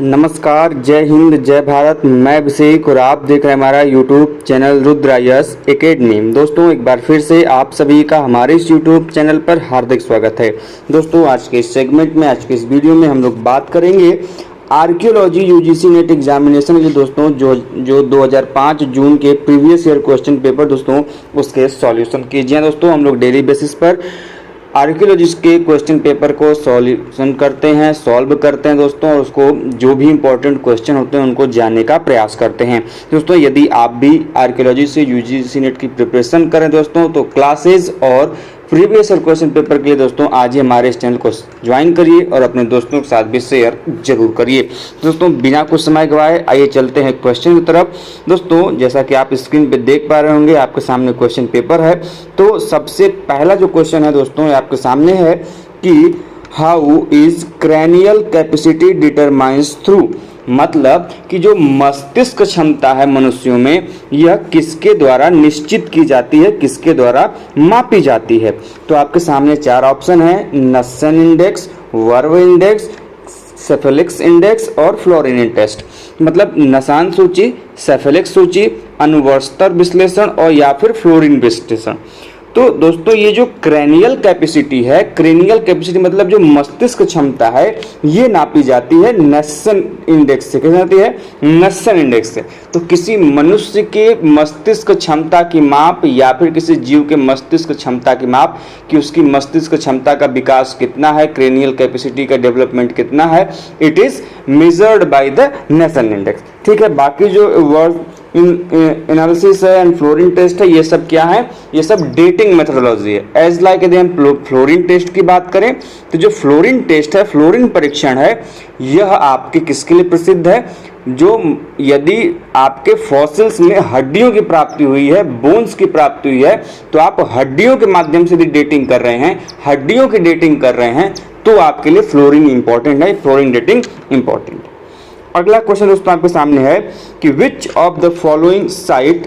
नमस्कार, जय हिंद, जय भारत। मैं अभिषेक और आप देख रहे हैं हमारा यूट्यूब चैनल रुद्रायस एकेडमी। दोस्तों, एक बार फिर से आप सभी का हमारे इस यूट्यूब चैनल पर हार्दिक स्वागत है। दोस्तों, आज के इस सेगमेंट में, आज के इस वीडियो में हम लोग बात करेंगे आर्कियोलॉजी यूजीसी नेट एग्जामिनेशन के दोस्तों जो 2005 जून के प्रीवियस ईयर क्वेश्चन पेपर दोस्तों उसके सॉल्यूशन कीजिए। दोस्तों, हम लोग डेली बेसिस पर आर्कियोलॉजिस्ट के क्वेश्चन पेपर को सॉल्यूशन करते हैं, सॉल्व करते हैं दोस्तों, और उसको जो भी इंपॉर्टेंट क्वेश्चन होते हैं उनको जानने का प्रयास करते हैं। दोस्तों, यदि आप भी आर्कियोलॉजी से यूजीसी नेट की प्रिपरेशन करें दोस्तों, तो क्लासेस और प्रीवियस ईयर क्वेश्चन पेपर के लिए दोस्तों आज ही हमारे इस चैनल को ज्वाइन करिए और अपने दोस्तों के साथ भी शेयर जरूर करिए। दोस्तों, बिना कुछ समय गवाए आइए चलते हैं क्वेश्चन की तरफ। दोस्तों, जैसा कि आप स्क्रीन पे देख पा रहे होंगे, आपके सामने क्वेश्चन पेपर है। तो सबसे पहला जो क्वेश्चन है दोस्तों आपके सामने है कि how is cranial capacity determines through, मतलब कि जो मस्तिष्क क्षमता है मनुष्यों में, यह किसके द्वारा निश्चित की जाती है, किसके द्वारा मापी जाती है। तो आपके सामने चार ऑप्शन है, नस्सन इंडेक्स, वर्व इंडेक्स, सेफेलिक्स इंडेक्स और फ्लोरिन टेस्ट। मतलब नसान सूची, सेफेलिक्स सूची, अनुवर्षतर विश्लेषण और या फिर फ्लोरिन विश्लेषण। तो दोस्तों, ये जो क्रेनियल कैपेसिटी है, क्रेनियल कैपेसिटी मतलब जो मस्तिष्क क्षमता है, ये नापी जाती है नस्सन इंडेक्स से। कैसे जाती है? नस्सन इंडेक्स से। तो किसी मनुष्य के मस्तिष्क क्षमता की माप या फिर किसी जीव के मस्तिष्क क्षमता की माप कि उसकी मस्तिष्क क्षमता का विकास कितना है, क्रेनियल कैपेसिटी का डेवलपमेंट कितना है, it is measured by the नस्सन इंडेक्स। ठीक है। बाकी जो वर्ड एनालिसिस है एंड फ्लोरिन टेस्ट है, ये सब क्या है? ये सब डेटिंग मेथोडोलॉजी है। एज लाइक यदि हम फ्लोरिन टेस्ट की बात करें तो जो फ्लोरिन टेस्ट है, फ्लोरिन परीक्षण है, यह आपके किसके लिए प्रसिद्ध है? जो यदि आपके फॉसिल्स में हड्डियों की प्राप्ति हुई है, बोन्स की प्राप्ति हुई है, तो आप हड्डियों के माध्यम से यदि डेटिंग कर रहे हैं, हड्डियों की डेटिंग कर रहे हैं, तो आपके लिए फ्लोरिन इंपॉर्टेंट है, फ्लोरिन डेटिंग इंपॉर्टेंट है। अगला क्वेश्चन दोस्तों आपके सामने है कि which of the following site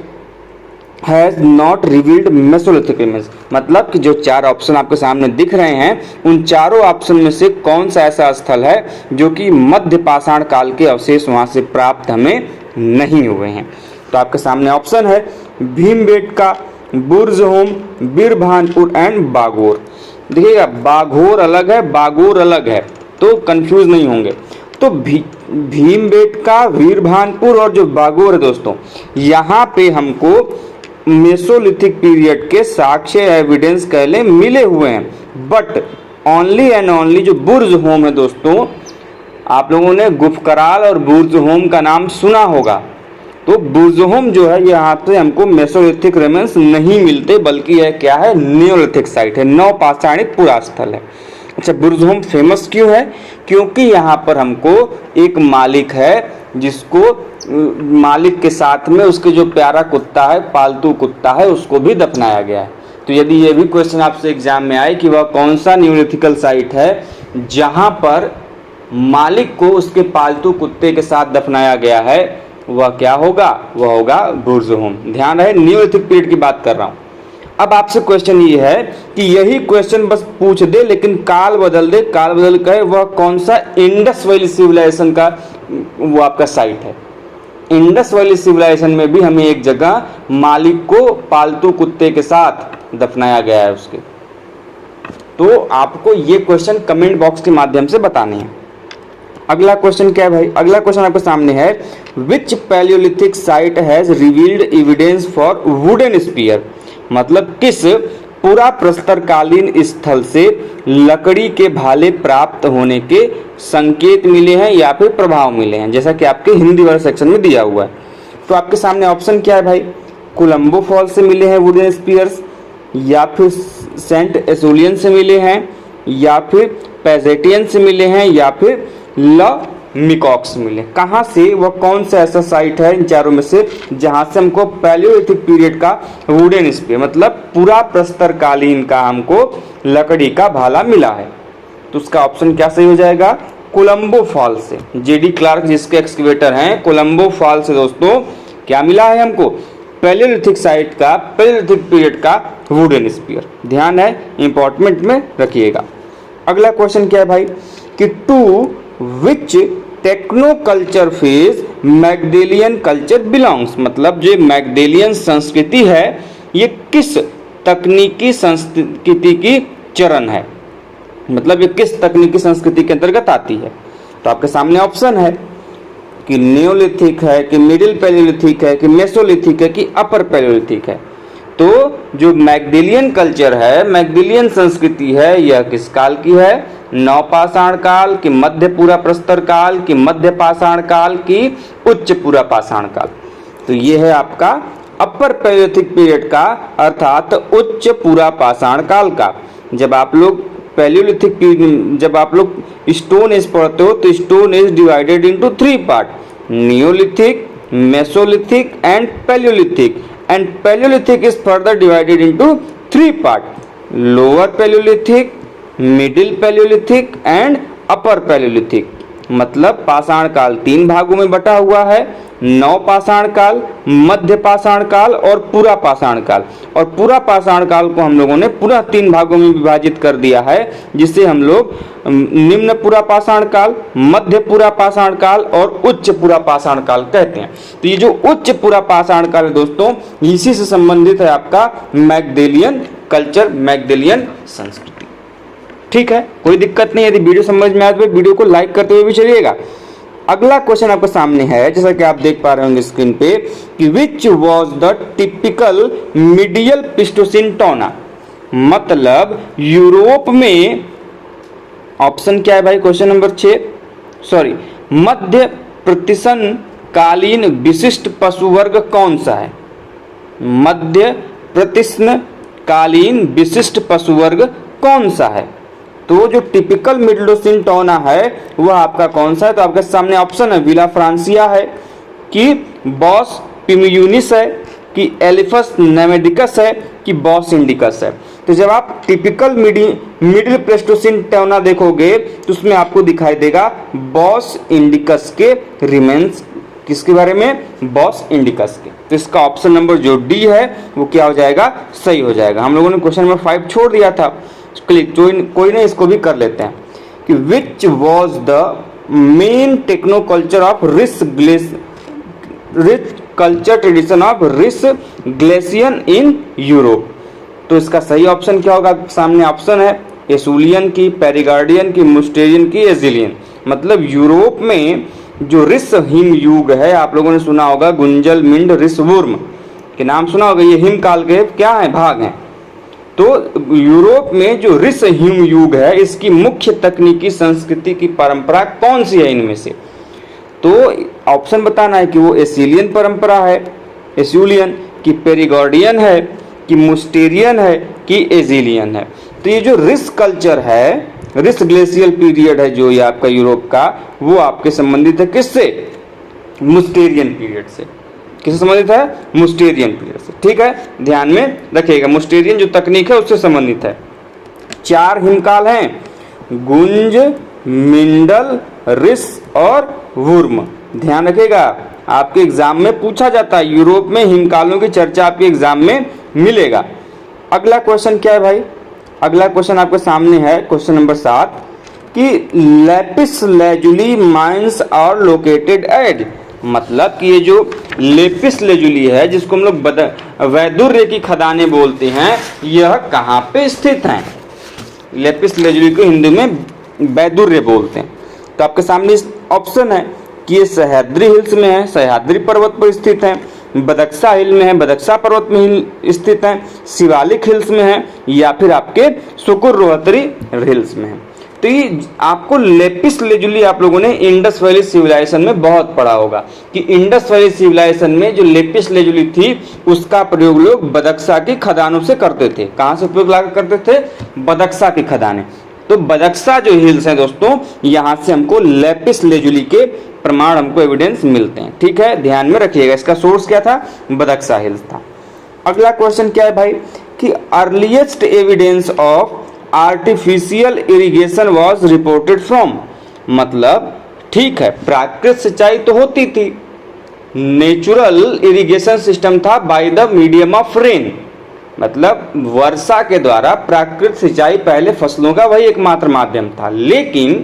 has not revealed Mesolithic remains, मतलब कि जो चार ऑप्शन आपके सामने दिख रहे हैं, उन चारों ऑप्शन में से कौन सा ऐसा स्थल है जो कि मध्य पाषाण काल के अवशेष वहां से प्राप्त हमें नहीं हुए हैं। तो आपके सामने ऑप्शन है भीमबेटका, बुर्जहोम, बीरभानपुर एंड बागोर। देखिएगा, बाघोर अलग है, बागोर अलग है, तो कंफ्यूज नहीं होंगे। तो भीमबेटका, वीरभानपुर और जो बागोर है दोस्तों, यहाँ पे हमको मेसोलिथिक पीरियड के साक्ष्य एविडेंस कह लें मिले हुए हैं। बट ओनली एंड ओनली जो बुर्ज होम है दोस्तों, आप लोगों ने गुफकराल और बुर्ज होम का नाम सुना होगा। तो बुर्ज होम जो है, यहाँ पे हमको मेसोलिथिक रेमेंस नहीं मिलते, बल्कि यह क्या है? नियोलिथिक साइट है, नवपाषाणिक पुरास्थल है। अच्छा, बुर्ज होम फेमस क्यों है? क्योंकि यहाँ पर हमको एक मालिक है, जिसको मालिक के साथ में उसके जो प्यारा कुत्ता है, पालतू कुत्ता है, उसको भी दफनाया गया है। तो यदि ये भी क्वेश्चन आपसे एग्जाम में आए कि वह कौन सा न्यूलिथिकल साइट है जहाँ पर मालिक को उसके पालतू कुत्ते के साथ दफनाया गया है, वह क्या होगा? वह होगा बुर्ज होम। ध्यान रहे, न्यूलिथिक पीरियड की बात कर रहा हूँ। अब आपसे क्वेश्चन ये है कि यही क्वेश्चन बस पूछ दे, लेकिन काल बदल दे, काल बदल कहे वह कौन सा इंडस वैली सिविलाइजेशन का वो आपका साइट है। इंडस वैली सिविलाइजेशन में भी हमें एक जगह मालिक को पालतू कुत्ते के साथ दफनाया गया है उसके। तो आपको ये क्वेश्चन कमेंट बॉक्स के माध्यम से बताने हैं। अगला क्वेश्चन क्या है भाई? अगला क्वेश्चन आपके सामने है which palaeolithic site has revealed evidence for wooden spear, मतलब किस पूरा प्रस्तरकालीन स्थल से लकड़ी के भाले प्राप्त होने के संकेत मिले हैं या फिर प्रभाव मिले हैं, जैसा कि आपके हिंदी वाले सेक्शन में दिया हुआ है। तो आपके सामने ऑप्शन क्या है भाई? कोलंबो फॉल से मिले हैं वुडन स्पीयर्स, या फिर सेंट एसोलियन से मिले हैं, या फिर पैजेटियन से मिले हैं, या फिर ल मिकॉक्स मिले। कहाँ से? वह कौन सा ऐसा साइट है इन चारों में से जहां से हमको पैलियोलिथिक पीरियड का वुडन स्पीयर, मतलब पूरा प्रस्तरकालीन का हमको लकड़ी का भाला मिला है? तो उसका ऑप्शन क्या सही हो जाएगा? कोलंबो फॉल से। जेडी क्लार्क जिसके एक्सकेवेटर हैं, कोलंबो फॉल से दोस्तों क्या मिला है हमको? पैलियोलिथिक साइट का, पैलियोलिथिक पीरियड का वुडन स्पीयर। ध्यान है, इंपॉर्टेंट में रखिएगा। अगला क्वेश्चन क्या है भाई कि to which techno culture phase Magdalenian culture belongs, मतलब जो मैगडेलियन संस्कृति है ये किस तकनीकी संस्कृति की चरण है, मतलब ये किस तकनीकी संस्कृति के अंतर्गत आती है। तो आपके सामने ऑप्शन है कि नियोलिथिक है, कि मिडिल पैलियोलिथिक है, कि मेसोलिथिक है, कि अपर पैलियोलिथिक है। तो जो मैगडेलियन कल्चर है, मैगडेलियन संस्कृति है, यह किस काल की है? नवपाषाण काल, कि मध्य पूरा प्रस्तर काल, कि मध्य पाषाण काल, की उच्च पूरा पाषाण काल। तो ये है आपका अपर पैलियोलिथिक पीरियड का, अर्थात उच्च पूरा पाषाण काल का। जब आप लोग पैलियोलिथिक, जब आप लोग स्टोन एज पढ़ते हो तो stone age divided into 3 part, Neolithic, Mesolithic and Palaeolithic, and Paleolithic is further divided into 3 parts, lower Paleolithic, middle Paleolithic and upper Paleolithic। मतलब पाषाण काल 3 भागों में बटा हुआ है, नव पाषाण काल, मध्य पाषाण काल और पूरा पाषाण काल। और पूरा पाषाण काल को हम लोगों ने पुनः 3 भागों में विभाजित कर दिया है, जिसे हम लोग निम्न पूरा पाषाण काल, मध्य पूरा पाषाण काल और उच्च पूरा पाषाण काल कहते हैं। तो ये जो उच्च पूरा पाषाण काल है दोस्तों, इसी से संबंधित है आपका मैगडेलियन कल्चर, मैगडेलियन संस्कृति। ठीक है, कोई दिक्कत नहीं। यदि वीडियो समझ में आए तो वीडियो को लाइक करते हुए भी चलिएगा। अगला क्वेश्चन आपके सामने है, जैसा कि आप देख पा रहे होंगे स्क्रीन पे, कि which was the typical medial Pleistocene टोना, मतलब यूरोप में, ऑप्शन क्या है भाई क्वेश्चन नंबर 6, सॉरी, मध्य प्रतिसन कालीन विशिष्ट पशु वर्ग कौन सा है? मध्य प्रतिसन कालीन विशिष्ट पशु वर्ग कौन सा है? तो जो टिपिकल मिडलोसिन टोना है वह आपका कौन सा है? तो आपके सामने ऑप्शन है, विला फ्रांसिया है, कि बॉस पिम्यूनिस है, कि एलिफस नेमेडिकस है, कि बॉस इंडिकस है। तो जब आप टिपिकल मिडिल प्लेस्टोसिन टोना देखोगे तो उसमें आपको दिखाई देगा बॉस इंडिकस के रिमेन्स। किसके बारे में? बॉस इंडिकस के। तो इसका ऑप्शन नंबर जो डी है वो क्या हो जाएगा? सही हो जाएगा। हम लोगों ने क्वेश्चन नंबर 5 छोड़ दिया था, कोई नहीं, इसको भी कर लेते हैं कि which was the main techno culture of Riss culture tradition of Riss glacial in Europe. तो इसका सही ऑप्शन क्या होगा? सामने ऑप्शन है एसुलियन की, पेरिगार्डियन की, मुस्टेरियन की, एजिलियन। मतलब यूरोप में जो रिस हिम युग है, आप लोगों ने सुना होगा गुंजल मिंड रिस वुर्म के नाम सुना होगा, ये हिम काल के क्या है? भाग हैं। तो यूरोप में जो रिस हिम युग है, इसकी मुख्य तकनीकी संस्कृति की परंपरा कौन सी है इनमें से? तो ऑप्शन बताना है कि वो एसिलियन परंपरा है, एसुलियन, कि पेरिगॉर्डियन है, कि मुस्टेरियन है, कि एजिलियन है। तो ये जो रिस कल्चर है, रिस ग्लेशियल पीरियड है जो ये आपका यूरोप का, वो आपके संबंधित है किससे? मुस्टेरियन पीरियड से। किससे संबंधित है? मुस्टेरियन पीरियड से। ठीक है, ध्यान में रखिएगा, मुस्टेरियन जो तकनीक है उससे संबंधित है। 4 हिमकाल हैं, गुंज, मिंडल, रिस और वुर्म। ध्यान रखिएगा, आपके एग्जाम में पूछा जाता है, यूरोप में हिमकालों की चर्चा आपके एग्जाम में मिलेगा। अगला क्वेश्चन क्या है भाई? अगला क्वेश्चन आपके सामने है, क्वेश्चन नंबर 7, कि lapis lazuli mines are located at, मतलब कि ये जो लेपिस लेजुली है जिसको हम लोग वैदुर्य की खदानें बोलते हैं, यह कहाँ पे स्थित हैं? लेपिस लेजुली को हिंदी में वैदुर्य बोलते हैं। तो आपके सामने ऑप्शन है कि ये सह्याद्री हिल्स में है, सह्याद्री पर्वत पर स्थित है, बदख्शा हिल में है, बदख्शा पर्वत में स्थित है, शिवालिक हिल्स में है, या फिर आपके शुकुर रोहतरी हिल्स में है। तो ये आपको लेपिस लेजुली आप लोगों ने इंडस वैली सिविलाइजेशन में बहुत पढ़ा होगा कि इंडस वैली सिविलाइजेशन में जो लेपिस लेजुली थी उसका प्रयोग लोग बदख्शा की खदानों से करते थे। कहाँ से उपयोग लगा करते थे? बदख्शा की खदानें। तो बदख्शा जो हिल्स हैं दोस्तों, यहाँ से हमको लेपिस लेजुली के प्रमाण, हमको एविडेंस मिलते हैं। ठीक है, ध्यान में रखिएगा, इसका सोर्स क्या था? बदख्शा हिल्स था। अगला क्वेश्चन क्या है भाई? कि earliest evidence of artificial irrigation was reported from, मतलब ठीक है, प्राकृतिक सिंचाई तो होती थी, नेचुरल इरिगेशन सिस्टम था by the medium of rain, मतलब वर्षा के द्वारा प्राकृतिक सिंचाई पहले फसलों का वही एकमात्र माध्यम था। लेकिन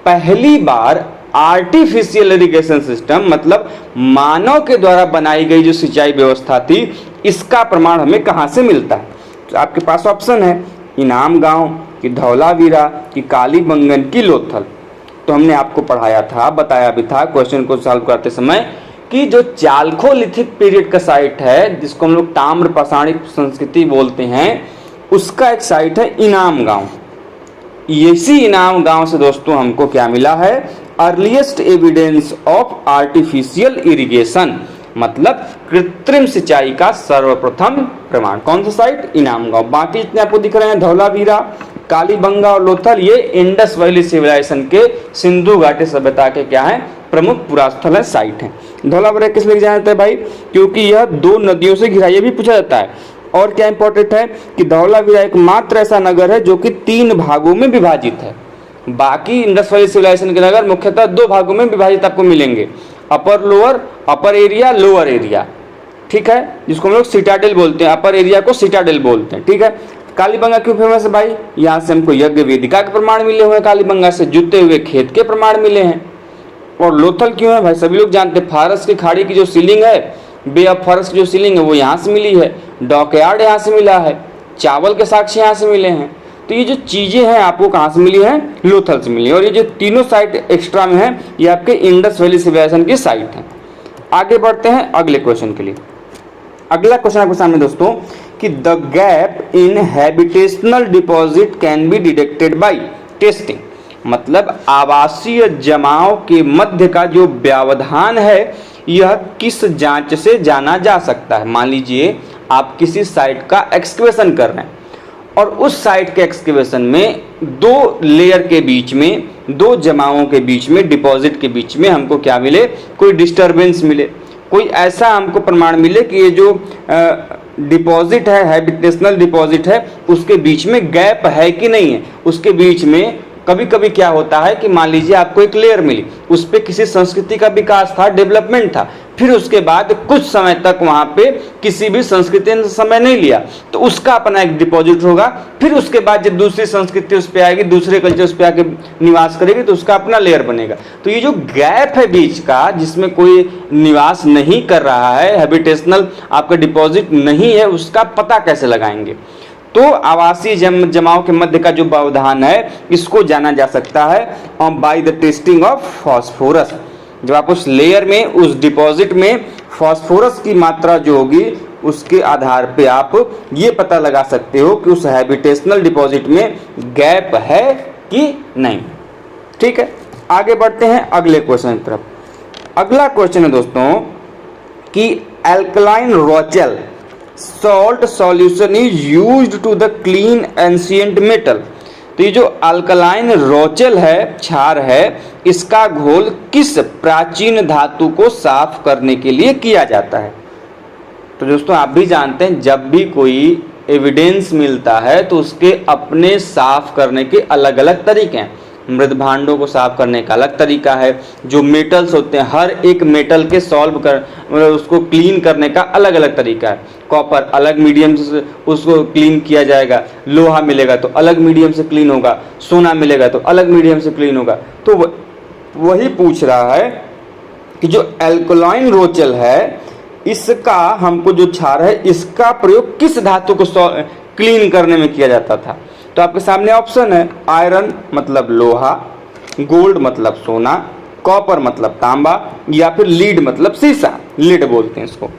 पहली बार आर्टिफिशियल इरिगेशन सिस्टम मतलब मानव के द्वारा बनाई गई जो सिंचाई व्यवस्था थी, इसका प्रमाण हमें कहां से मिलता है? तो आपके पास ऑप्शन है इनाम गांव कि धौलावीरा कि कालीबंगन की लोथल। तो हमने आपको पढ़ाया था, बताया भी था क्वेश्चन को सॉल्व करते समय कि जो चालकोलिथिक पीरियड का साइट है जिसको हम लोग ताम्र पाषाणिक संस्कृति बोलते हैं, उसका एक साइट है इनाम गांव। इसी इनाम गांव से दोस्तों हमको क्या मिला है? Earliest evidence of artificial irrigation मतलब कृत्रिम सिंचाई का सर्वप्रथम प्रमाण। कौन सा साइट? इनाम गांव। बाकी जितने आपको दिख रहे हैं धौलावीरा, कालीबंगा और लोथल, ये इंडस वैली सिविलाइजेशन के सिंधु घाटी सभ्यता के क्या है? प्रमुख पुरास्थल है, साइट है। धौलावीरा किस लिए जाना जाता है भाई? क्योंकि यह 2 नदियों से घिरा, ये भी पूछा जाता है। और क्या इंपॉर्टेंट है कि धौलावीरा एकमात्र ऐसा नगर है जो कि 3 भागों में विभाजित है। बाकी इंडस वैली सिविलाइजेशन के नगर मुख्यतः 2 भागों में विभाजित आपको मिलेंगे, अपर एरिया, लोअर एरिया, ठीक है, जिसको हम लोग सिटाडेल बोलते हैं। अपर एरिया को सिटाडेल बोलते हैं, ठीक है। कालीबंगा क्यों फेमस है भाई? यहाँ से हमको यज्ञ वेदिका के प्रमाण मिले हुए हैं, कालीबंगा से जुते हुए खेत के प्रमाण मिले हैं। और लोथल क्यों है भाई? सभी लोग जानते हैं, फारस की खाड़ी की जो सीलिंग है, बे ऑफ फारस की जो सीलिंग है वो यहाँ से मिली है, डॉकयार्ड यहाँ से मिला है, चावल के साक्ष्य यहाँ से मिले हैं। तो ये जो चीजें हैं आपको कहाँ से मिली हैं? लोथल से मिली है। और ये जो तीनों साइट एक्स्ट्रा में है ये आपके इंडस वैली सिविलाइजेशन की साइट है। आगे बढ़ते हैं अगले क्वेश्चन के लिए। अगला क्वेश्चन आपके सामने दोस्तों कि the gap in habitational deposit can be detected by testing मतलब आवासीय जमाव के मध्य का जो व्यवधान है यह किस जांच से जाना जा सकता है? मान लीजिए आप किसी साइट का एक्सकेवेशन कर रहे हैं और उस साइट के एक्सकेवेशन में 2 लेयर के बीच में, 2 जमावों के बीच में, डिपॉजिट के बीच में हमको क्या मिले? कोई डिस्टरबेंस मिले, कोई ऐसा हमको प्रमाण मिले कि ये जो डिपॉजिट है, हैबिटेशनल डिपॉजिट है, उसके बीच में गैप है कि नहीं है। उसके बीच में कभी कभी क्या होता है कि मान लीजिए आपको एक लेयर मिली, उस पर किसी संस्कृति का विकास था, डेवलपमेंट था, फिर उसके बाद कुछ समय तक वहां पे किसी भी संस्कृति ने समय नहीं लिया, तो उसका अपना एक डिपॉजिट होगा। फिर उसके बाद जब दूसरी संस्कृति उस पर आएगी, दूसरे कल्चर उस पर आके निवास करेगी, तो उसका अपना लेयर बनेगा। तो ये जो गैप है बीच का, जिसमें कोई निवास नहीं कर रहा है, हैबिटेशनल आपका डिपॉजिट नहीं है, उसका पता कैसे लगाएंगे? तो आवासीय जमाव के मध्य का जो व्यवधान है इसको जाना जा सकता है by the testing of phosphorus. जब आप उस लेयर में, उस डिपॉजिट में फास्फोरस की मात्रा जो होगी उसके आधार पे आप ये पता लगा सकते हो कि उस हैबिटेशनल डिपॉजिट में गैप है कि नहीं। ठीक है, आगे बढ़ते हैं अगले क्वेश्चन की तरफ। अगला क्वेश्चन है दोस्तों कि alkaline Rochelle salt solution is used to the clean ancient metal. तो ये जो अल्कलाइन रोचेल है, क्षार है, इसका घोल किस प्राचीन धातु को साफ करने के लिए किया जाता है? तो दोस्तों आप भी जानते हैं जब भी कोई एविडेंस मिलता है तो उसके अपने साफ करने के अलग अलग तरीके हैं। मृद भांडों को साफ करने का अलग तरीका है, जो मेटल्स होते हैं हर एक मेटल के सॉल्व कर मतलब उसको क्लीन करने का अलग अलग तरीका है। कॉपर अलग मीडियम से उसको क्लीन किया जाएगा, लोहा मिलेगा तो अलग मीडियम से क्लीन होगा, सोना मिलेगा तो अलग मीडियम से क्लीन होगा। तो वही पूछ रहा है कि जो एल्कलाइन रोचेल है इसका हमको जो क्षार है इसका प्रयोग किस धातु को क्लीन करने में किया जाता था? तो आपके सामने ऑप्शन है आयरन मतलब लोहा, गोल्ड मतलब सोना, कॉपर मतलब तांबा या फिर लीड मतलब सीसा, लीड बोलते हैं इसको।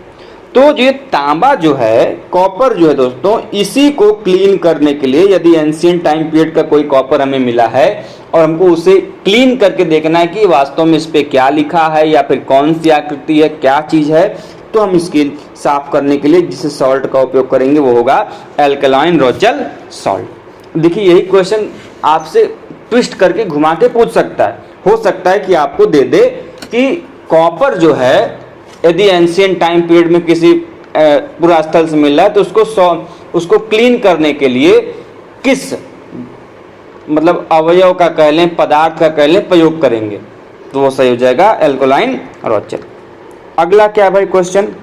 तो ये तांबा जो है, कॉपर जो है दोस्तों, इसी को क्लीन करने के लिए यदि एंशिएंट टाइम पीरियड का कोई कॉपर हमें मिला है और हमको उसे क्लीन करके देखना है कि वास्तव में इस पे क्या लिखा है या फिर कौन सी आकृति है, क्या चीज है, तो हम इसके साफ करने के लिए जिस सॉल्ट का उपयोग करेंगे वो होगा एल्कलाइन रोचेल सॉल्ट। देखिए यही क्वेश्चन आपसे ट्विस्ट करके घुमा के पूछ सकता है। हो सकता है कि आपको दे दे कि कॉपर जो है यदि एंशिएंट टाइम पीरियड में किसी पुरास्थल से मिल रहा है तो उसको क्लीन करने के लिए किस मतलब अवयव का कह लें, पदार्थ का कह लें, प्रयोग करेंगे, तो वो सही हो जाएगा एल्कलाइन रोचेल। अगला क्या भाई question,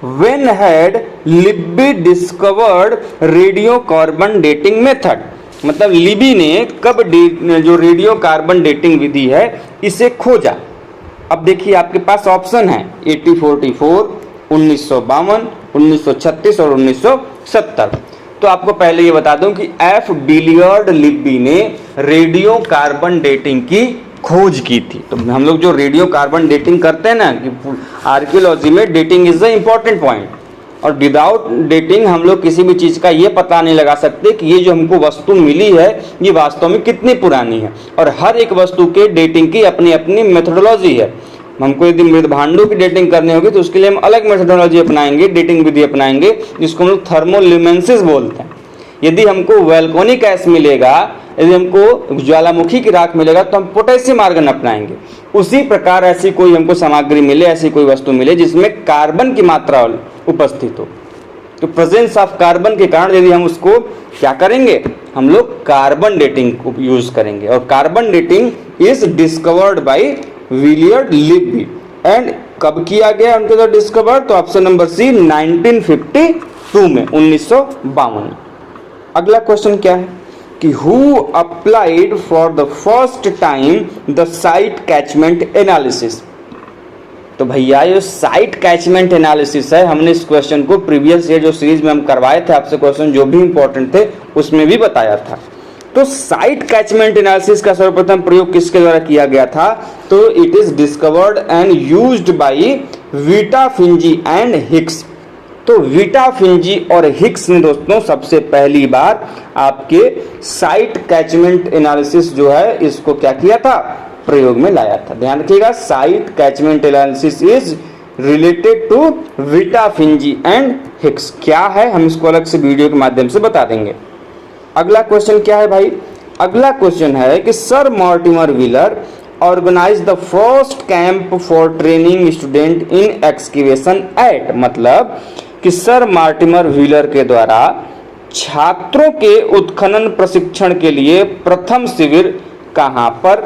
When had Libby discovered radiocarbon dating method? मतलब लिबी ने कब जो रेडियो कार्बन डेटिंग विधि है इसे खोजा। अब देखिए आपके पास ऑप्शन है 1844, 1952, 1936 और 1970। तो आपको पहले ये बता दूं कि एफ बिलियर्ड लिब्बी ने रेडियो कार्बन डेटिंग की खोज की थी। तो हम लोग जो रेडियो कार्बन डेटिंग करते हैं ना कि आर्कियोलॉजी में dating is the important point, और विदाउट डेटिंग हम लोग किसी भी चीज़ का ये पता नहीं लगा सकते कि ये जो हमको वस्तु मिली है ये वास्तव में कितनी पुरानी है। और हर एक वस्तु के डेटिंग की अपनी अपनी मेथोडोलॉजी है। हमको यदि मृत भांडों की डेटिंग करनी होगी तो उसके लिए हम अलग मेथोडोलॉजी अपनाएंगे, डेटिंग विधि अपनाएंगे, जिसको हम लोग थर्मोल्यूमेंसिस बोलते हैं। यदि हमको वैल्कोनिक ऐश मिलेगा, यदि हमको ज्वालामुखी की राख मिलेगा तो हम पोटेशियम आर्गन अपनाएंगे। उसी प्रकार ऐसी कोई हमको सामग्री मिले, ऐसी कोई वस्तु मिले जिसमें कार्बन की मात्रा उपस्थित हो, तो प्रेजेंस ऑफ कार्बन के कारण यदि हम उसको क्या करेंगे, हम लोग कार्बन डेटिंग को यूज करेंगे। और carbon dating is discovered by Willard Libby. And कब किया गया उनके द्वारा डिस्कवर, तो ऑप्शन नंबर सी 1952 में, 1952। अगला क्वेश्चन क्या है कि who applied for the first time the site catchment analysis. तो भैया ये साइट कैचमेंट एनालिसिस है, हमने इस क्वेश्चन को प्रीवियस ईयर जो सीरीज में हम करवाए थे आपसे क्वेश्चन जो भी इंपॉर्टेंट थे उसमें भी बताया था। तो साइट कैचमेंट एनालिसिस का सर्वप्रथम प्रयोग किसके द्वारा किया गया था, तो it is discovered and used by Vita Finzi and Higgs. तो वीटा फिंजी और हिक्स ने दोस्तों सबसे पहली बार आपके साइट कैचमेंट एनालिसिस जो है इसको क्या किया था, प्रयोग में लाया था। ध्यान रखिएगा, site catchment analysis is related to Vita Finzi and Higgs. क्या है हम इसको अलग से वीडियो के माध्यम से बता देंगे। अगला क्वेश्चन क्या है भाई, अगला क्वेश्चन है कि sir Mortimer Wheeler organise the first camp for training student in excavation at. मतलब कि सर मॉर्टिमर व्हीलर के द्वारा छात्रों के उत्खनन प्रशिक्षण के लिए प्रथम शिविर कहां पर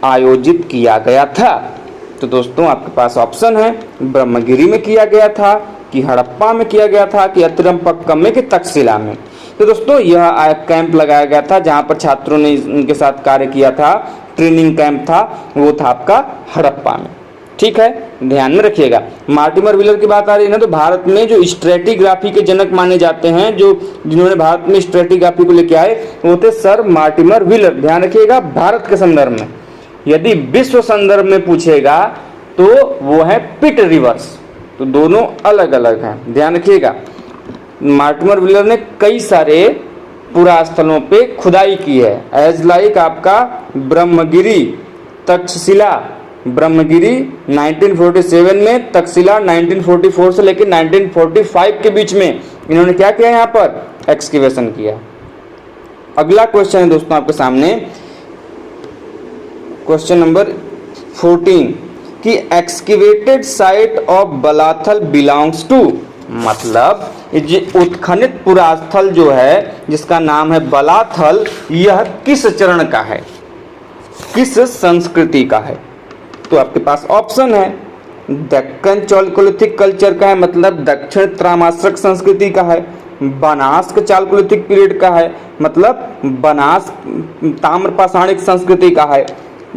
आयोजित किया गया था। तो दोस्तों आपके पास ऑप्शन है, ब्रह्मगिरी में किया गया था, कि हड़प्पा में किया गया था, कि अतिरम्पक्कम में, कि तक्षशिला में। तो दोस्तों यह कैंप लगाया गया था जहां पर छात्रों ने उनके साथ कार्य किया था, ट्रेनिंग कैंप था, वो था आपका हड़प्पा में। ठीक है, ध्यान में रखिएगा। मॉर्टिमर व्हीलर की बात आ रही है ना, तो भारत में जो स्ट्रेटिग्राफी के जनक माने जाते हैं, जो जिन्होंने भारत में स्ट्रेटिग्राफी को लेके आए, वो थे सर मॉर्टिमर व्हीलर। ध्यान रखिएगा, भारत के संदर्भ में। यदि विश्व संदर्भ में पूछेगा तो वो है पिट रिवर्स। तो दोनों अलग अलग हैं, ध्यान रखिएगा। मॉर्टिमर व्हीलर ने कई सारे पुरास्थलों पे खुदाई की है, एज लाइक आपका ब्रह्मगिरी, तक्षशिला। ब्रह्मगिरी 1947 में, तक्षशिला 1944 से लेकर 1945 के बीच में इन्होंने क्या किया, यहाँ पर एक्सकेवेशन किया। अगला क्वेश्चन है दोस्तों आपके सामने, क्वेश्चन नंबर 14 कि excavated site of Balathal belongs to. मतलब ये उत्खनित पुरास्थल जो है जिसका नाम है बलाथल, यह किस चरण का है, किस संस्कृति का है। तो आपके पास ऑप्शन है, दक्कन चालकोलिथिक कल्चर का है, मतलब दक्षिण त्रामासिक संस्कृति का है, बनास्क चालकोलिथिक पीरियड का है, मतलब बनास ताम्रपाषाणिक संस्कृति का है,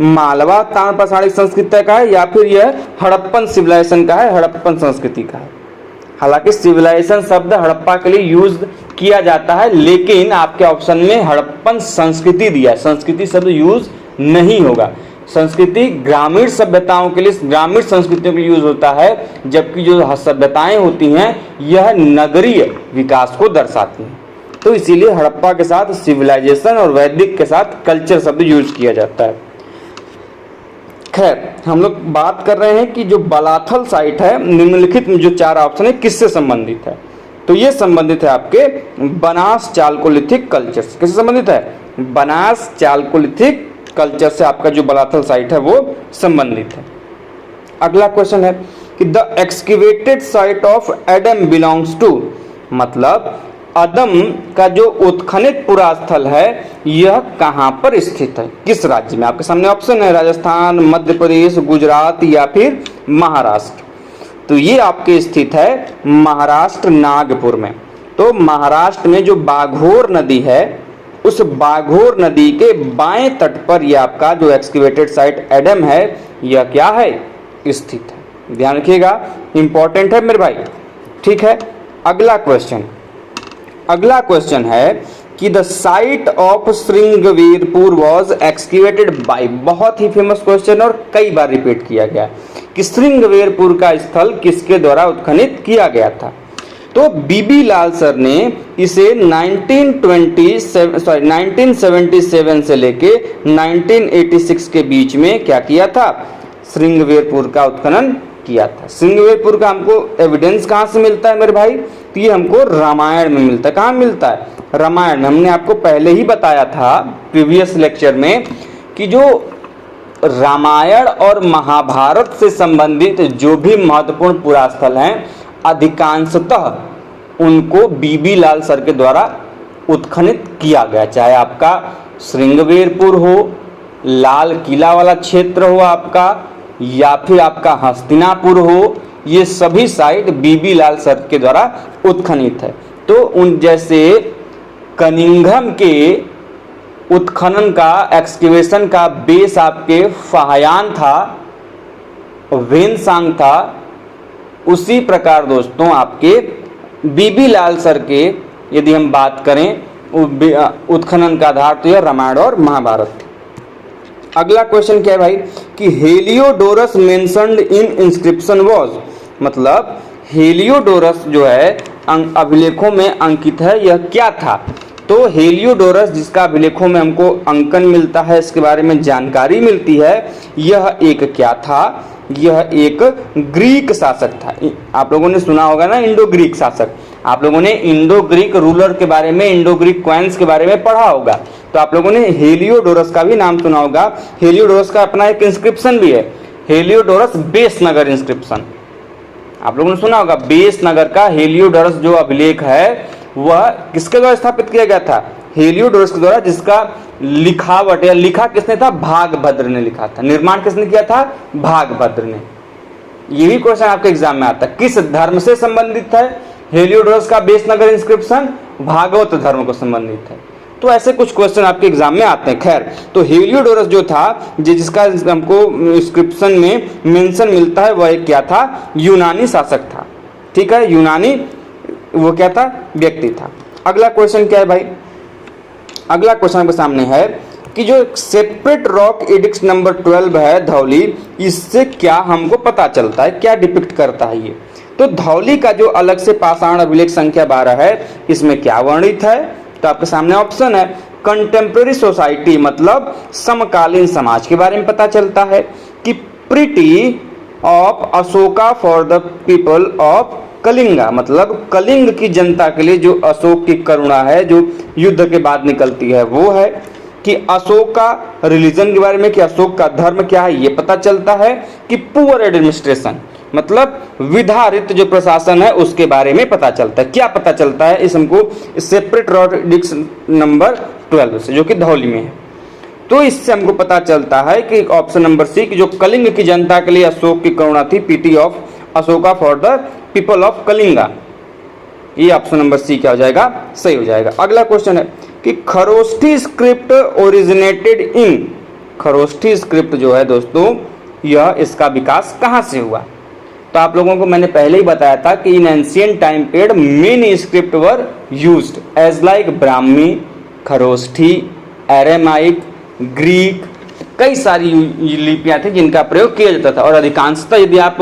मालवा ताम्रपाषाणिक संस्कृति का है, या फिर यह हड़प्पन सिविलाइजेशन का है, हड़प्पन संस्कृति का है। हालांकि सिविलाइजेशन शब्द हड़प्पा के लिए यूज किया जाता है, लेकिन आपके ऑप्शन में हड़प्पन संस्कृति दिया है, संस्कृति शब्द यूज नहीं होगा। संस्कृति ग्रामीण सभ्यताओं के लिए, ग्रामीण संस्कृतियों के लिए यूज होता है, जबकि जो सभ्यताएं होती हैं यह नगरीय विकास को दर्शाती हैं। तो इसीलिए हड़प्पा के साथ सिविलाइजेशन और वैदिक के साथ कल्चर शब्द यूज किया जाता है। खैर, हम लोग बात कर रहे हैं कि जो बलाथल साइट है, निम्नलिखित में जो चार ऑप्शन है किससे संबंधित है। तो ये संबंधित है आपके बनास चालकोलिथिक कल्चर से। किससे संबंधित है, बनास चालकोलिथिक कल्चर से आपका जो बलाथल साइट है वो संबंधित है। अगला क्वेश्चन है कि the excavated site of Adam belongs to. मतलब अदम का जो उत्खनित पुरास्थल है यह कहां पर स्थित है, किस राज्य में। आपके सामने ऑप्शन है, राजस्थान, मध्य प्रदेश, गुजरात या फिर महाराष्ट्र। तो ये आपके स्थित है महाराष्ट्र, नागपुर में। तो महाराष्ट्र में जो बाघोर नदी है उस बाघोर नदी के बाएं तट पर यह आपका जो एक्सकेवेटेड साइट एडम है यह क्या है, स्थित है। ध्यान रखिएगा, इंपॉर्टेंट है मेरे भाई। ठीक है, अगला क्वेश्चन है कि the site of Shringverpur was excavated by, बहुत ही फेमस क्वेश्चन और कई बार रिपीट किया गया कि श्रृंगवीरपुर का स्थल किसके द्वारा उत्खनित किया गया था। तो बीबी लाल सर ने इसे 1977 से लेके 1986 के बीच में क्या किया था, श्रृंगवीरपुर का उत्खनन किया था। श्रृंगवीरपुर का हमको एविडेंस कहाँ से मिलता है मेरे भाई, तो ये हमको रामायण में मिलता है। कहाँ मिलता है, रामायण में। हमने आपको पहले ही बताया था प्रीवियस लेक्चर में कि जो रामायण और महाभारत से संबंधित जो भी महत्वपूर्ण पुरास्थल हैं अधिकांशतः उनको बीबी लाल सर के द्वारा उत्खनित किया गया, चाहे आपका श्रृंगवीरपुर हो, लाल किला वाला क्षेत्र हो आपका, या फिर आपका हस्तिनापुर हो, ये सभी साइट बीबी लाल सर के द्वारा उत्खनित है। तो उन जैसे कनिंघम के उत्खनन का, एक्सकेवेशन का बेस आपके फाहयान था, वेनसांग था, उसी प्रकार दोस्तों आपके बीबी लाल सर के यदि हम बात करें उत्खनन का आधार तो यह रामायण और महाभारत थे। अगला क्वेश्चन क्या है भाई कि Heliodorus mentioned in inscription was, मतलब हेलियोडोरस जो है अभिलेखों में अंकित है, यह क्या था। तो हेलियोडोरस जिसका अभिलेखों में हमको अंकन मिलता है, इसके बारे में जानकारी मिलती है, यह एक क्या था, यह एक ग्रीक शासक था। आप लोगों ने सुना होगा ना इंडो ग्रीक शासक, आप लोगों ने इंडो ग्रीक रूलर के बारे में, इंडो ग्रीक क्वींस के बारे में पढ़ा होगा, तो आप लोगों ने हेलियोडोरस का भी नाम सुना होगा। हेलियोडोरस का अपना एक इंस्क्रिप्शन भी है, हेलियोडोरस बेस नगर इंस्क्रिप्शन, आप लोगों ने सुना होगा। बेस नगर का हेलियोडोरस जो अभिलेख है वह किसके द्वारा स्थापित किया गया था, हेलियोडोरस के द्वारा, जिसका लिखावट या लिखा किसने था, भागभद्र ने लिखा था। निर्माण किसने किया था, भागभद्र ने। ये भी क्वेश्चन आपके एग्जाम में आता है, किस धर्म से संबंधित है हेलियोडोरस का बेस नगर इंस्क्रिप्शन, भागवत धर्म को संबंधित है। तो ऐसे कुछ क्वेश्चन आपके एग्जाम में आते हैं। खैर, तो हेलियोडोरस जो था जिसका हमको इंस्क्रिप्शन में मेंशन मिलता है वह क्या था, यूनानी शासक था। ठीक है, यूनानी वो क्या था, व्यक्ति था। अगला क्वेश्चन क्या है भाई, अगला क्वेश्चन आपके सामने है कि जो सेपरेट रॉक एडिक्ट नंबर 12 है धौली, इससे क्या हमको पता चलता है, क्या डिपिक्ट करता है ये। तो धौली का जो अलग से पाषाण अभिलेख संख्या 12 है, इसमें क्या वर्णित है, तो आपके सामने ऑप्शन है कंटेम्प्रेरी सोसाइटी, मतलब समकालीन समाज के बारे में पता चलता है कि pretty of Ashoka for the people of Kalinga, मतलब कलिंग की जनता के लिए जो अशोक की करुणा है जो युद्ध के बाद निकलती है वो है, कि अशोक का रिलीजन के बारे में, कि अशोक का धर्म क्या है ये पता चलता है, कि पुअर एडमिनिस्ट्रेशन मतलब विधारित जो प्रशासन है उसके बारे में पता चलता है। क्या पता चलता है, इस हमको सेपरेट रॉक एडिक्ट नंबर 12 से, जो कि धौली में है। तो इससे हमको पता चलता है कि ऑप्शन नंबर सी, कि जो कलिंग की जनता के लिए अशोक की करुणा थी, PT of Ashoka for the people of Kalinga, ये ऑप्शन नंबर सी क्या हो जाएगा, सही हो जाएगा। अगला क्वेश्चन है कि Kharoshthi script originated in, Kharoshthi script जो है दोस्तों यह इसका विकास कहाँ से हुआ। तो आप लोगों को मैंने पहले ही बताया था कि in ancient time period many script were used as like Brahmi, Kharosthi, Aramaic, Greek, कई सारी लिपियां थी जिनका प्रयोग किया जाता था। और अधिकांशतः यदि आप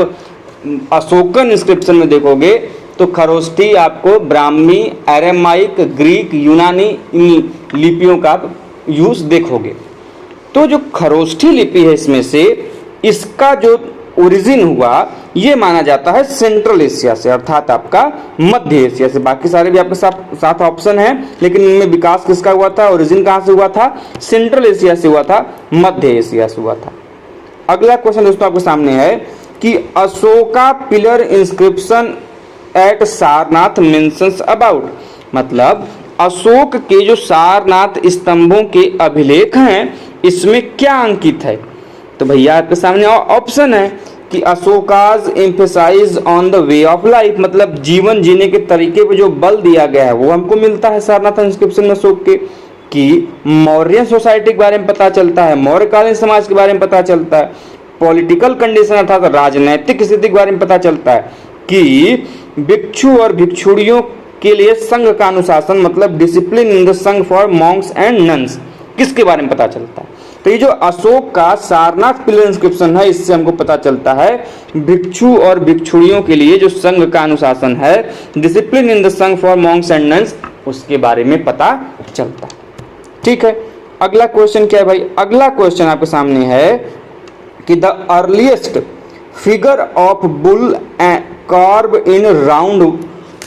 अशोकन इंस्क्रिप्शन में देखोगे तो खरोष्ठी आपको ब्राह्मी, एरेमाइक, ग्रीक, यूनानी इन लिपियों का यूज देखोगे। तो जो खरोष्ठी लिपि है इसमें से, इसका जो ओरिजिन हुआ ये माना जाता है सेंट्रल एशिया से, अर्थात आपका मध्य एशिया से। बाकी सारे भी आपके साथ ऑप्शन है, लेकिन इनमें विकास किसका हुआ था, ओरिजिन कहाँ से हुआ था, सेंट्रल एशिया से हुआ था, मध्य एशिया से हुआ था। अगला क्वेश्चन दोस्तों आपके सामने है कि Ashoka pillar inscription at Sarnath mentions about, मतलब अशोक के जो सारनाथ स्तंभों के अभिलेख हैं इसमें क्या अंकित है। तो भैया आपके सामने ऑप्शन है कि Ashoka's emphasize on the way of life, मतलब जीवन जीने के तरीके पे जो बल दिया गया है वो हमको मिलता है सारनाथ इंस्क्रिप्शन में अशोक के। कि मौर्य सोसाइटी के बारे में पता चलता है, मौर्यकालीन समाज के बारे में पता चलता है, पॉलिटिकल कंडीशन अर्थात राजनैतिक स्थिति के बारे में पता चलता है, कि भिक्षु और भिक्षुणियों के लिए संघ का अनुशासन मतलब डिसिप्लिन इन द संघ फॉर मॉन्क्स एंड नन्स किसके बारे में पता चलता है। तो ये जो अशोक का सारनाथ पिलर इंस्क्रिप्शन है, इससे हमको पता चलता है भिक्षु और भिक्षुणियों के लिए जो संघ का अनुशासन है, डिसिप्लिन इन द संघ फॉर मॉन्क्स एंड नन्स, उसके बारे में पता चलता है। ठीक है, अगला क्वेश्चन क्या है भाई? अगला क्वेश्चन आपके सामने है कि the earliest figure of bull curve in round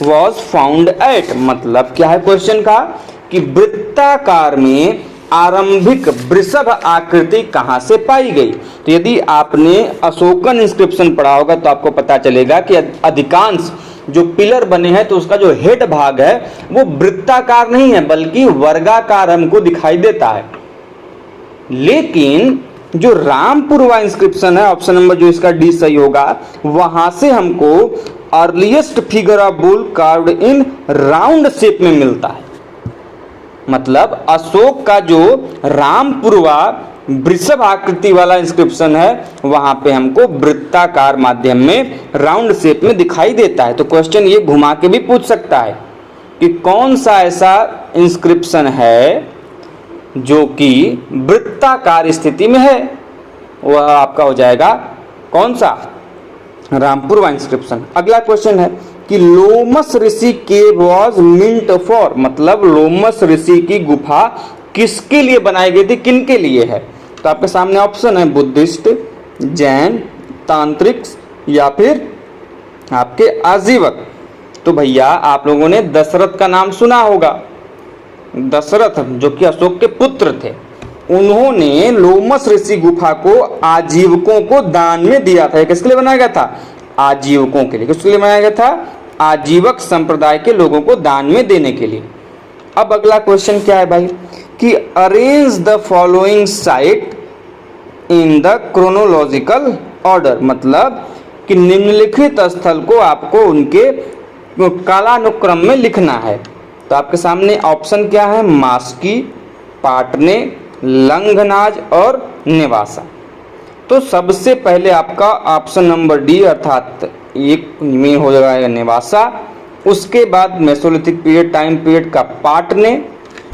was found at, मतलब क्या है क्वेश्चन का कि वृत्ताकार में आरंभिक वृषभ आकृति कहां से पाई गई। तो यदि आपने अशोकन इंस्क्रिप्शन पढ़ा होगा तो आपको पता चलेगा कि अधिकांश जो पिलर बने हैं तो उसका जो हेड भाग है वो वृत्ताकार नहीं है बल्कि वर्गाकार हमको दिखाई देता है। लेकिन जो रामपुरवा इंस्क्रिप्शन है, ऑप्शन नंबर जो इसका डी सही होगा, वहां से हमको earliest figure of bull carved in round shape में मिलता है। मतलब अशोक का जो रामपुरवा वृषभ आकृति वाला इंस्क्रिप्शन है वहां पे हमको वृत्ताकार माध्यम में राउंड शेप में दिखाई देता है। तो क्वेश्चन ये घुमा के भी पूछ सकता है कि कौन सा ऐसा इंस्क्रिप्शन है जो कि वृत्ताकार स्थिति में है, वह आपका हो जाएगा कौन सा? रामपुरवा इंस्क्रिप्शन। अगला क्वेश्चन है कि लोमस ऋषि केव वॉज मिंट फॉर, मतलब लोमस ऋषि की गुफा किसके लिए बनाई गई थी, किन के लिए है? तो आपके सामने ऑप्शन है बुद्धिस्ट, जैन, तांत्रिक या फिर आपके आजीवक। तो भैया आप लोगों ने दशरथ का नाम सुना होगा। दशरथ जो कि अशोक के पुत्र थे, उन्होंने लोमस ऋषि गुफा को आजीवकों को दान में दिया था। किसके लिए बनाया गया था? आजीवकों के लिए। किसके लिए बनाया गया था? आजीवक संप्रदाय के लोगों को दान में देने के लिए। अब अगला क्वेश्चन क्या है भाई कि arrange the following site in the chronological order, मतलब कि निम्नलिखित स्थल को आपको उनके कालानुक्रम में लिखना है। तो आपके सामने ऑप्शन क्या है? मास्की, पाटने, लंघनाज और नेवासा। तो सबसे पहले आपका ऑप्शन नंबर डी अर्थात एक में हो जाएगा नेवासा, उसके बाद मेसोलिथिक पीरियड टाइम पीरियड का पाटने,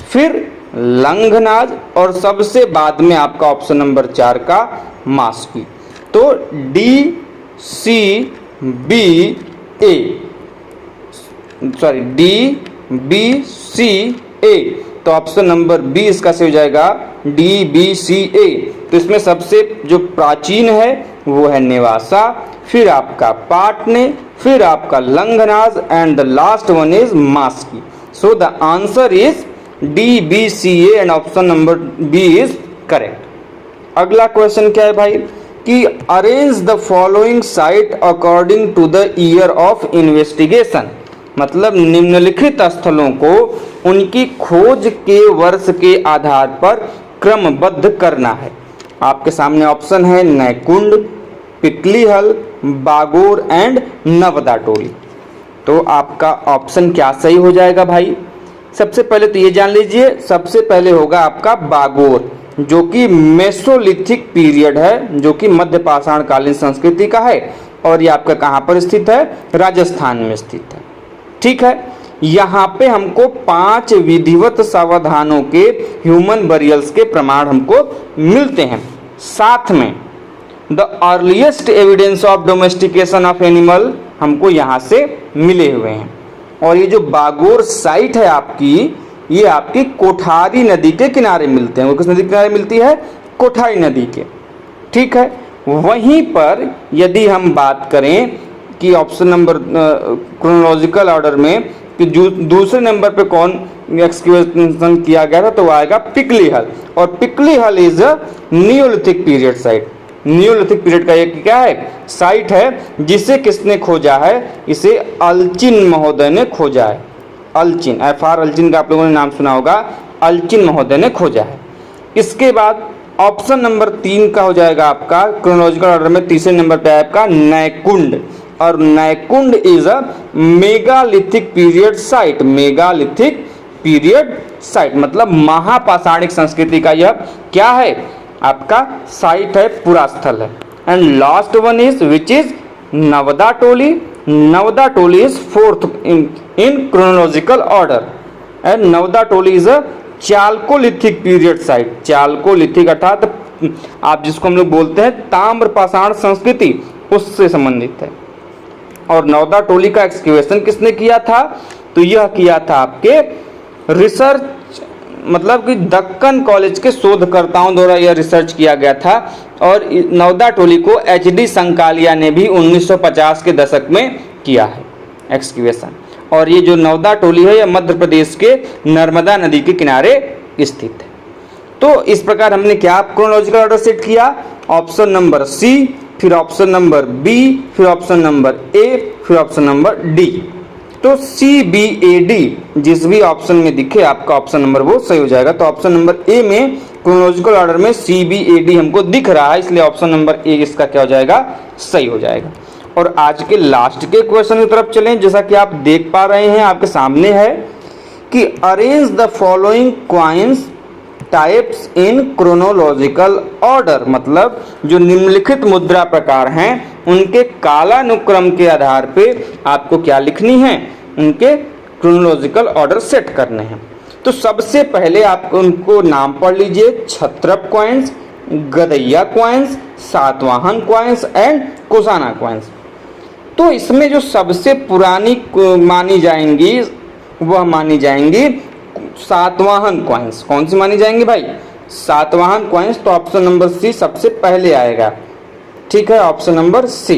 फिर लंघनाज और सबसे बाद में आपका ऑप्शन नंबर 4 का मास्की। तो डी सी बी ए, सॉरी डी बी सी ए, तो ऑप्शन नंबर बी इसका से हो जाएगा डी बी सी ए। तो इसमें सबसे जो प्राचीन है वो है नेवासा, फिर आपका पाटने, फिर आपका Langhnaj and the last one is Maski. So the answer is D B C A and option number B is correct. अगला क्वेश्चन क्या है भाई कि arrange the following site according to the year of investigation, मतलब निम्नलिखित स्थलों को उनकी खोज के वर्ष के आधार पर क्रमबद्ध करना है। आपके सामने ऑप्शन है नैकुंड, पिकलीहल, बागोर एंड नवदाटोली। तो आपका ऑप्शन क्या सही हो जाएगा भाई? सबसे पहले तो ये जान लीजिए, सबसे पहले होगा आपका बागोर जो कि मेसोलिथिक पीरियड है, जो कि मध्य पाषाण कालीन संस्कृति का है और ये आपका कहाँ पर स्थित है? राजस्थान में स्थित है। ठीक है, यहाँ पे हमको 5 विधिवत सावधानों के ह्यूमन बरियल्स के प्रमाण हमको मिलते हैं। साथ में the earliest evidence of domestication of animal हमको यहाँ से मिले हुए हैं। और ये जो बागोर साइट है आपकी, ये आपकी कोठारी नदी के किनारे मिलते हैं। वो किस नदी के किनारे मिलती है? कोठारी नदी के। ठीक है, वहीं पर यदि हम बात करें कि ऑप्शन नंबर क्रोनोलॉजिकल ऑर्डर में कि दूसरे नंबर पे कौन एक्सक्यूशन किया गया था, तो वो आएगा पिकलीहल। और Piklihal is a Neolithic period site. Neolithic period का एक क्या है? साइट है जिसे किसने खोजा है? इसे अल्चिन महोदय ने खोजा है। अल्चिन, FR अल्चिन का आप लोगों ने नाम सुना होगा, अल्चिन महोदय ने खोजा है। इसके बाद ऑप्शन नंबर 3 का हो जाएगा आपका क्रोनोलॉजिकल ऑर्डर में तीसरे नंबर पे आपका नैकुंड। और Naikund is a megalithic period site. Megalithic period site, मतलब महापाषाणिक संस्कृति का यह क्या है, आपका साइट है, पूरा स्थल है। And last one is which is Navdatoli. Navdatoli is fourth in chronological order and Navdatoli is a chalcolithic period site. Chalcolithic अर्थात आप जिसको हम लोग बोलते हैं ताम्रपाषाण संस्कृति, उससे संबंधित है। और नवदा टोली का एक्सकेवेशन किसने किया था, तो यह किया था आपके रिसर्च, मतलब कि दक्कन कॉलेज के शोधकर्ताओं द्वारा यह रिसर्च किया गया था। और नवदा टोली को एच.डी. संकालिया ने भी 1950 के दशक में किया है एक्सकेवेशन। और ये जो नवदा टोली है, यह मध्य प्रदेश के नर्मदा नदी के किनारे स्थित है। तो इस प्रकार हमने क्या क्रोनोलॉजिकल ऑर्डर सेट किया, ऑप्शन नंबर सी, फिर ऑप्शन नंबर बी, फिर ऑप्शन नंबर ए, फिर ऑप्शन नंबर डी। तो सी बी ए डी जिस भी ऑप्शन में दिखे आपका ऑप्शन नंबर वो सही हो जाएगा। तो ऑप्शन नंबर ए में क्रोनोलॉजिकल ऑर्डर में सी बी ए डी हमको दिख रहा है, इसलिए ऑप्शन नंबर ए इसका क्या हो जाएगा, सही हो जाएगा। और आज के लास्ट के क्वेश्चन की तरफ चलें। जैसा कि आप देख पा रहे हैं, आपके सामने है कि arrange the following coins types in chronological order, मतलब जो निम्नलिखित मुद्रा प्रकार हैं उनके कालानुक्रम के आधार पे आपको क्या लिखनी है, उनके क्रोनोलॉजिकल ऑर्डर सेट करने हैं। तो सबसे पहले आप उनको नाम पढ़ लीजिए, Kshatrapa coins, Gadhaiya coins, Satavahana coins and Kushana coins. तो इसमें जो सबसे पुरानी मानी जाएंगी वह मानी जाएंगी सातवाहन कॉइन्स। कौन सी मानी जाएंगी भाई, सातवाहन कॉइन्स। तो ऑप्शन नंबर सी सबसे पहले आएगा, ठीक है, ऑप्शन नंबर सी।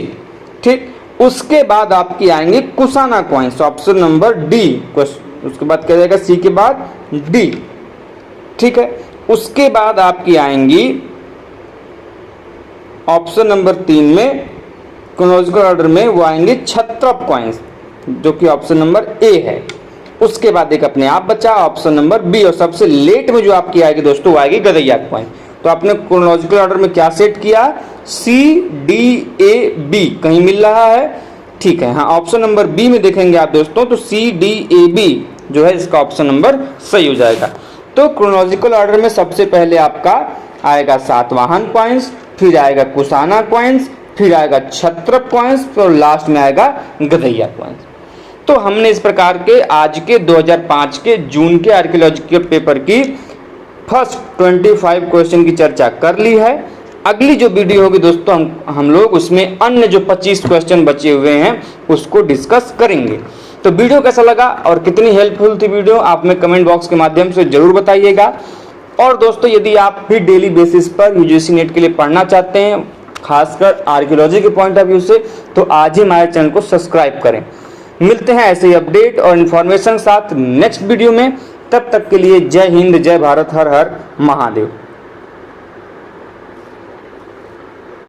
ठीक, उसके बाद आपकी आएंगे Kushana coins, option number D. उसके बाद क्या जाएगा, सी के बाद डी, ठीक है। उसके बाद आपकी आएंगी ऑप्शन नंबर 3 में क्रोनोलॉजिकल ऑर्डर में वो आएंगे क्षत्रप कॉइन्स, जो कि ऑप्शन नंबर ए है। उसके बाद एक अपने आप बचा ऑप्शन नंबर बी, और सबसे लेट में जो आपकी आएगी दोस्तों वो आएगी गदैया कॉइन। तो आपने क्रोनोलॉजिकल ऑर्डर में क्या सेट किया, सी डी ए बी, कहीं मिल रहा है, ठीक है। हाँ, ऑप्शन नंबर बी में देखेंगे आप दोस्तों तो सी डी ए बी जो है इसका ऑप्शन नंबर सही हो जाएगा। तो क्रोनोलॉजिकल ऑर्डर में सबसे पहले आपका आएगा सातवाहन कॉइन्स, फिर आएगा कुशाना कॉइन्स, फिर आएगा क्षत्रप कॉइन्स, और लास्ट में आएगा गदैया कॉइन्स। तो हमने इस प्रकार के आज के 2005 के जून के आर्कियोलॉजिकल पेपर की फर्स्ट 25 क्वेश्चन की चर्चा कर ली है। अगली जो वीडियो होगी दोस्तों हम लोग उसमें अन्य जो 25 क्वेश्चन बचे हुए हैं उसको डिस्कस करेंगे। तो वीडियो कैसा लगा और कितनी हेल्पफुल थी वीडियो, आप में कमेंट बॉक्स के माध्यम से जरूर बताइएगा। और दोस्तों यदि आप भी डेली बेसिस पर यूजीसी नेट के लिए पढ़ना चाहते हैं, खासकर आर्कियोलॉजी के पॉइंट ऑफ व्यू से, तो आज ही हमारे चैनल को सब्सक्राइब करें। मिलते हैं ऐसे ही अपडेट और इन्फॉर्मेशन साथ नेक्स्ट वीडियो में। तब तक के लिए जय हिंद, जय भारत, हर हर महादेव।